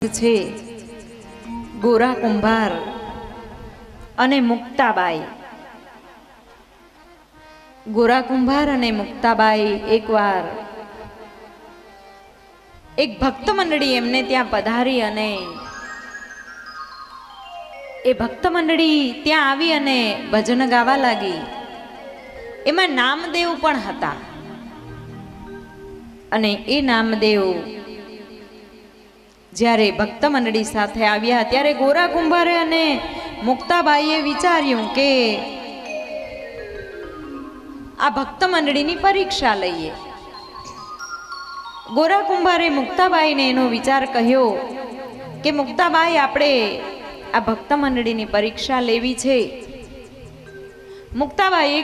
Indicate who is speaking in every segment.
Speaker 1: છે ગોરા કુંભાર અને મુક્તાબાઈ. ગોરા કુંભાર અને મુક્તાબાઈ એકવાર એક ભક્ત મંડળી એમને ત્યાં પધારી અને એ ભક્ત મંડળી ત્યાં આવી અને ભજન ગાવા લાગી. એમાં નામદેવ પણ હતા અને એ નામદેવ જ્યારે ભક્ત મંડળી સાથે આવ્યા ત્યારે ગોરા કુંભારે અને મુક્તાબાઈએ વિચાર્યું કે આ ભક્ત મંડળીની પરીક્ષા લઈએ. ગોરા કુંભારે મુક્તાબાઈને એનો વિચાર કહ્યો કે મુક્તાબાઈ, આપણે આ ભક્ત મંડળીની પરીક્ષા લેવી છે. મુક્તાબાઈએ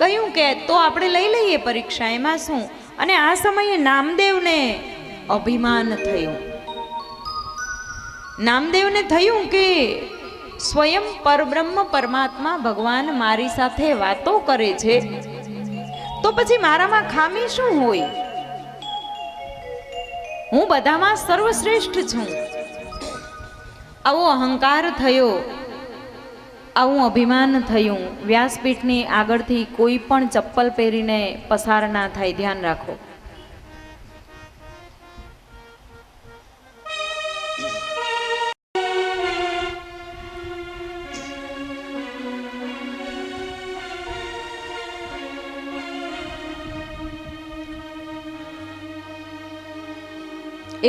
Speaker 1: કહ્યું કે તો આપણે લઈ લઈએ પરીક્ષા, એમાં શું. અને આ સમયે નામદેવને અભિમાન થયું. નામદેવને થયું કે સ્વયં પરબ્રહ્મ પરમાત્મા ભગવાન મારી સાથે વાતો કરે છે, તો પછી મારામાં ખામી શું હોય? હું બધામાં સર્વશ્રેષ્ઠ છું. આવો અહંકાર થયો, આવું અભિમાન થયું. વ્યાસપીઠની આગળથી કોઈ પણ ચપ્પલ પહેરીને પસાર ના થાય, ધ્યાન રાખો.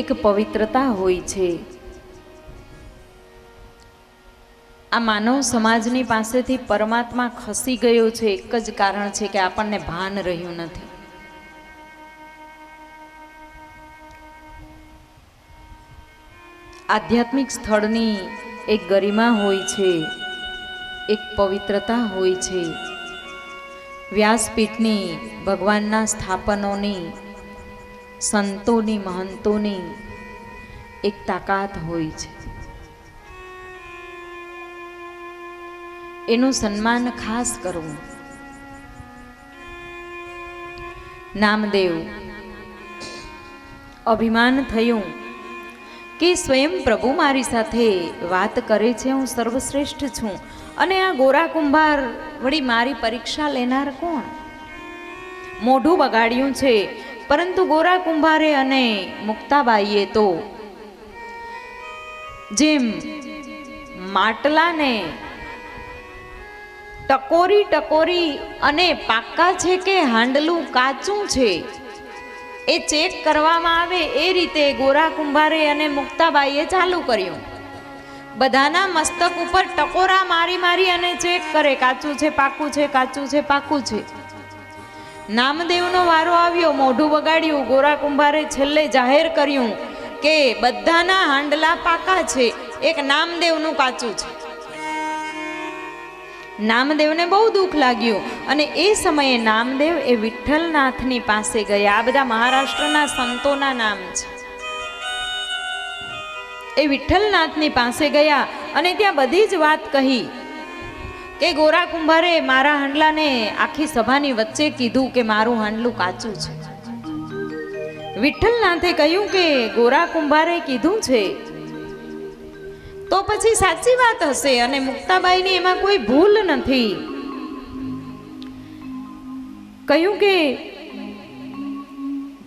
Speaker 1: એક પવિત્રતા હોય છે. આ માનવ સમાજની પાસેથી પરમાત્મા ખસી ગયો છે, એક જ કારણ છે કે આપણને ભાન રહ્યું નથી. આધ્યાત્મિક સ્થળની એક ગરિમા હોય છે, એક પવિત્રતા હોય છે. વ્યાસપીઠની, ભગવાનના સ્થાપનોની, સંતોની, મહંતોની એક તાકાત હોય છે. એનું સન્માન ખાસ કરવું. નામદેવ અભિમાન થયું કે સ્વયં પ્રભુ મારી સાથે વાત કરે છે, હું સર્વશ્રેષ્ઠ છું. અને આ ગોરા કુંભાર વળી મારી પરીક્ષા લેનાર કોણ? મોઢું બગાડ્યું છે. પરંતુ ગોરા કુંભારે અને મુક્તાબાઈએ તો જેમ માટલાને ટકોરી ટકોરી અને પાક્કા છે કે હાંડલું કાચું છે એ ચેક કરવામાં આવે, એ રીતે ગોરા કુંભારે અને મુક્તાબાઈએ ચાલુ કર્યું. બધાના મસ્તક ઉપર ટકોરા મારી મારી અને ચેક કરે, કાચું છે પાકું છે, કાચું છે પાકું છે. નામદેવનો વારો આવ્યો, મોઢું બગાડ્યું. ગોરા કુંભારે છેલ્લે જાહેર કર્યું કે બધાના હાંડલા પાકા છે, એક નામદેવનું કાચું છે. નામદેવને બહુ દુઃખ લાગ્યું અને એ સમયે નામદેવ એ વિઠ્ઠલનાથની પાસે ગયા. આ બધા મહારાષ્ટ્રના સંતોના નામ છે. એ વિઠ્ઠલનાથની પાસે ગયા અને ત્યાં બધી જ વાત કહી કે ગોરા કુંભારે મારા હાંડલાને આખી સભાની વચ્ચે કીધું કે મારું હાંડલું કાચું છે. વિઠ્ઠલનાથે કહ્યું કે ગોરા કુંભારે કીધું છે તો પછી સાચી વાત હશે અને મુક્તાબાઈની એમાં કોઈ ભૂલ નથી. કહ્યું કે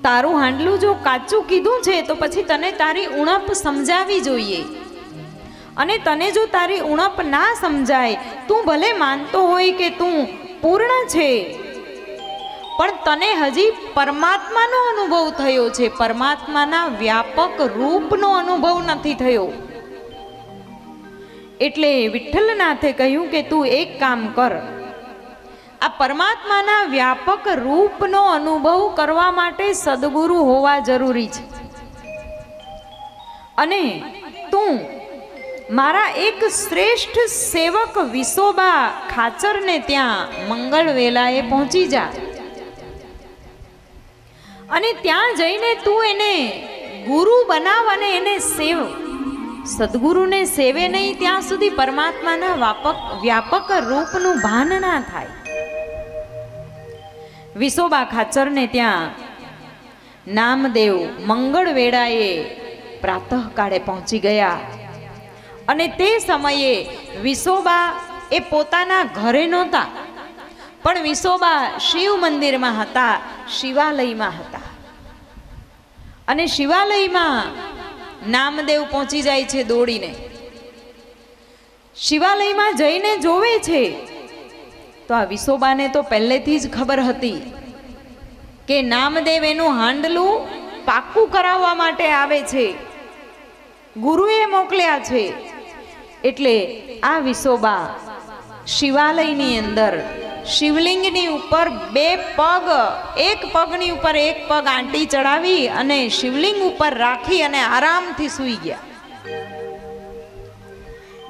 Speaker 1: તારું હાંડલું જો કાચું કીધું છે તો પછી તને તારી ઉણપ સમજાવી જોઈએ. અને તને જો તારી ઉણપ ના સમજાય, તું ભલે માનતો હોય કે તું પૂર્ણ છે, પણ તને હજી પરમાત્માનો અનુભવ થયો છે, પરમાત્માના વ્યાપક રૂપનો અનુભવ નથી થયો. એટલે વિઠ્ઠલનાથે કહ્યું કે તું એક કામ કર, આ પરમાત્માના વ્યાપક રૂપનો અનુભવ કરવા માટે સદગુરુ હોવા જરૂરી છે. અને તું મારા એક શ્રેષ્ઠ સેવક વિસોબા ખાચરને ત્યાં મંગળ વેલાએ પહોંચી જા અને ત્યાં જઈને તું એને ગુરુ બનાવ અને એને સેવ. સદગુરુને સેવે નહીં ત્યાં સુધી પરમાત્માના વ્યાપક રૂપનું ભાન ના થાય. વિસોબા ખાચરને ત્યાં નામદેવ મંગળ વેળાએ પ્રાતઃકાળે પહોંચી ગયા. અને તે સમયે વિસોબા એ પોતાના ઘરે નહોતા, પણ વિસોબા શિવ મંદિરમાં હતા, શિવાલયમાં હતા. અને શિવાલયમાં નામદેવ પહોંચી જાય છે દોડીને. શિવાલયમાં જઈને જોવે છે તો આ વિસોબાને તો પહેલેથી જ ખબર હતી કે નામદેવ એનું હાંડલું પાક્કું કરાવવા માટે આવે છે, ગુરુએ મોકલ્યા છે. એટલે આ વિસોબા શિવાલયની અંદર શિવલિંગની ઉપર બે પગ, એક પગની ઉપર એક પગ આંટી ચડાવી અને શિવલિંગ ઉપર રાખી અને આરામથી સૂઈ ગયા.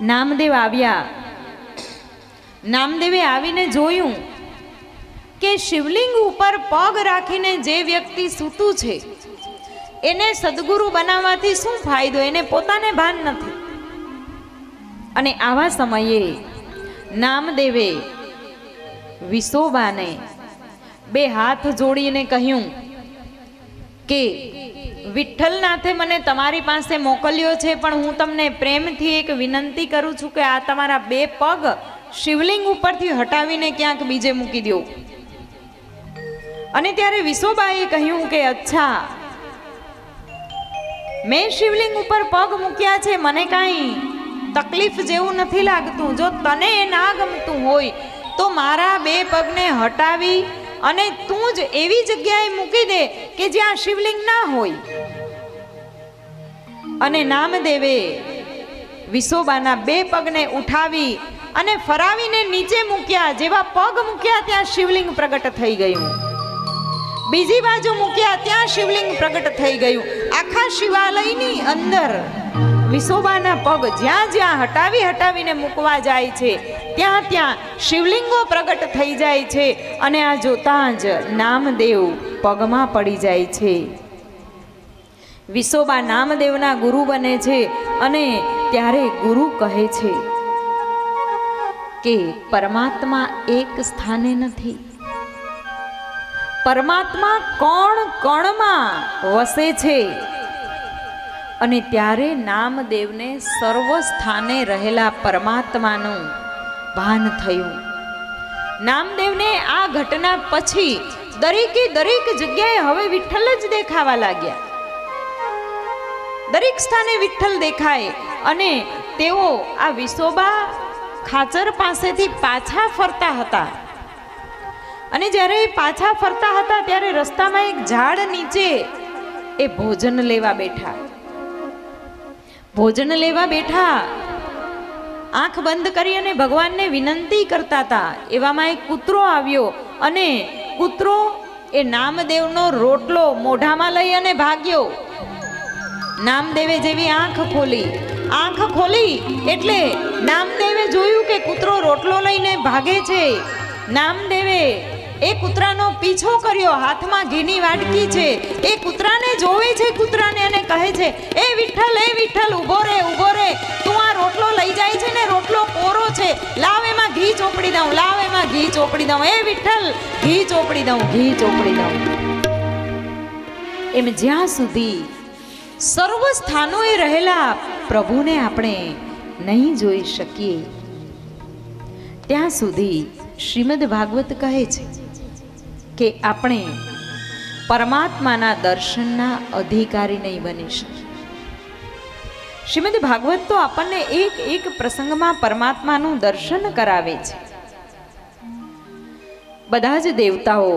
Speaker 1: નામદેવ આવ્યા. નામદેવે આવીને જોયું કે શિવલિંગ ઉપર પગ રાખીને જે વ્યક્તિ સૂતું છે એને સદગુરુ બનાવવાથી શું ફાયદો, એને પોતાને ભાન નથી. અને આવા સમયે નામદેવે વિસોબાને બે હાથ જોડીને કહ્યું કે વિઠ્ઠલનાથે મને તમારી પાસે મોકલ્યો છે, પણ હું તમને પ્રેમથી એક વિનંતી કરું છું કે આ તમારા બે પગ શિવલિંગ ઉપરથી હટાવીને ક્યાંક બીજે મૂકી દો. અને ત્યારે વિસોબાએ કહ્યું કે અચ્છા, મેં શિવલિંગ ઉપર પગ મૂક્યા છે, મને કાંઈ તકલીફ જેવું નથી લાગતું. જો તને એ ના ગમતું હોય તો મારા બે પગને હટાવી અને તું જ એવી જગ્યાએ મૂકી દે કે જ્યાં શિવલિંગ ના હોય. અને નામદેવે વિસોબાના બે પગને ઉઠાવી અને ફરાવીને નીચે મૂક્યા. જેવા પગ મૂક્યા ત્યાં શિવલિંગ પ્રગટ થઈ ગયું. બીજી બાજુ મૂક્યા ત્યાં શિવલિંગ પ્રગટ થઈ ગયું. આખા શિવાલયની અંદર વિસોબાના પગ જ્યાં જ્યાં હટાવીને મૂકવા જાય છે ત્યાં ત્યાં શિવલિંગો પ્રગટ થઈ જાય છે. અને આ જોતાં જ નામદેવ પગમાં પડી જાય છે. વિસોબા નામદેવના ગુરુ બને છે. અને ત્યારે ગુરુ કહે છે કે પરમાત્મા એક સ્થાને નથી, પરમાત્મા કણ કણમાં વસે છે. અને ત્યારે નામદેવને સર્વ સ્થાને રહેલા પરમાત્માનું ભાન થયું. નામદેવને આ ઘટના પછી દરેક જગ્યાએ હવે વિઠ્ઠલ જ દેખાવા લાગ્યા. દરેક સ્થાને વિઠ્ઠલ દેખાય. અને તેઓ આ વિસોબા ખાચર પાસેથી પાછા ફરતા હતા. અને જ્યારે પાછા ફરતા હતા ત્યારે રસ્તામાં એક ઝાડ નીચે એ ભોજન લેવા બેઠા. ભોજન લેવા બેઠા, આંખ બંધ કરી અને ભગવાનને વિનંતી કરતા હતા. એવામાં એક કૂતરો આવ્યો અને કૂતરો એ નામદેવનો રોટલો મોઢામાં લઈ અને ભાગ્યો. નામદેવે જેવી આંખ ખોલી એટલે નામદેવે જોયું કે કૂતરો રોટલો લઈને ભાગે છે. નામદેવે એ કૂતરાનો પીછો કર્યો. હાથમાં ઘીની વાટકી છે. એ કૂતરાને જોવે છે, કૂતરાને અને કહે છે, એ વિઠ્ઠલ ઊભો રે, તું આ રોટલો લઈ જાય છે ને, રોટલો કોરો છે, લાવ એમાં ઘી ચોપડી દઉં, એ વિઠ્ઠલ ઘી ચોપડી દઉં. એમ જ્યાં સુધી સર્વ સ્થાનોએ રહેલા પ્રભુને આપણે નહીં જોઈ શકીએ ત્યાં સુધી શ્રીમદ ભાગવત કહે છે કે આપણે પરમાત્માના દર્શનના અધિકારી નહીં બની શકીએ. શ્રીમદ ભાગવત તો આપણને એક પ્રસંગમાં પરમાત્માનું દર્શન કરાવે છે. બધા જ દેવતાઓ